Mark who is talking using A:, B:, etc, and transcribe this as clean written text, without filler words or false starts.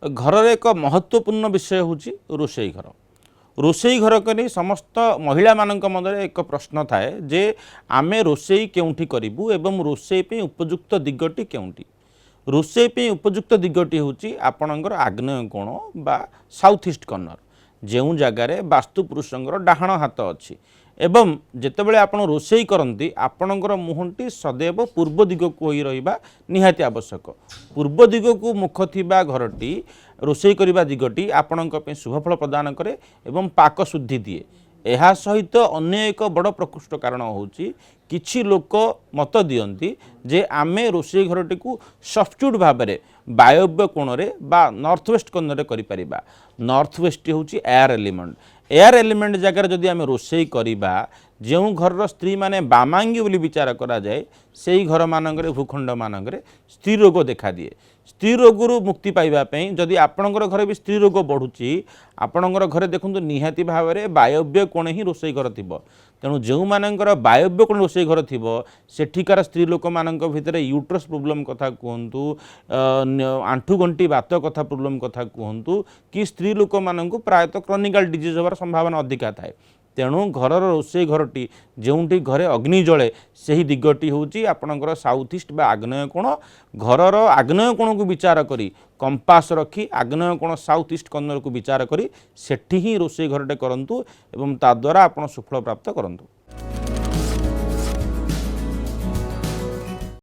A: घर एक महत्वपूर्ण विषय हूँ रोषेई घर। रोषेई घर करी समस्त महिला मानक मध्य एक प्रश्न थाए जे आमे रोषेई केउठी करिबु एवं रोषेई पे उपयुक्त दिगटी केउठी। रोषेई पे उपयुक्त दिगटी हूँ आपणकर आग्नेय कोण बा साउथ ईस्ट कर्नर जो जगार वास्तु पुरुषंकर डाहाण हाथ अच्छी एवं जितेबाला आपण रोषेई करती आपणकर मुहंटी सदैव पूर्व दिग को ही रहिबा निहाती आवश्यक। पूर्व दिग को मुख थिबा घरटी रोषेई करिबा दिगटी आपणक पे शुभफल प्रदान करे एवं पाक शुद्धि दिए। यह सहित अन्य एक बड़ प्रकृष्ट कारण होची किछि लोक मत दियंती जे आमे रोषेई घरटी को सब्स्टिट्यूट भाव में वायव्य कोण रे बा नॉर्थ वेस्ट कोण रे करि परिबा। नॉर्थ वेस्ट होची एयर एलिमेंट। एयर एलिमेंट जगार जदि आमे रोषेई करिबा जो घर स्त्री माने बामांगी बोली विचार करा जाए से ही घर मानक भूखंड मानक स्त्री रोग देखा दिए। स्त्री रोगरू मुक्ति पाइबा पई जदि आपणकर घर भी स्त्री रोग बढ़ुची आपणकर घर देखंतु निहाती भाव में वायव्य कोण ही रोषेई घर थिबो। तेणु जो मानकर वायव्य कोण रोषेई घर थिबो सेठिकार स्त्री लोक मानक भितर यूट्रस प्रोब्लेम कथा कहतु आंठू गंटी बात कथा प्रोब्लेम कथा कहतु कि स्त्री लोक मानक प्रायतः क्रोनिकल डिजीज होवार संभावना अधिका थाए। तेणु घरर रोषेई घरटी जोंटी घरे अग्नि जले से ही दिगटी होची आपणकर साउथ ईस्ट बा आग्नेय कोण। घरर आग्नेय कोण को विचार करी कंपास रखी आग्नेय कोण साउथ ईस्ट कर्नर को विचार करी सेठी ही रोषेई घरटे करंतु एवं ता द्वारा आपण सुफल प्राप्त करंतु।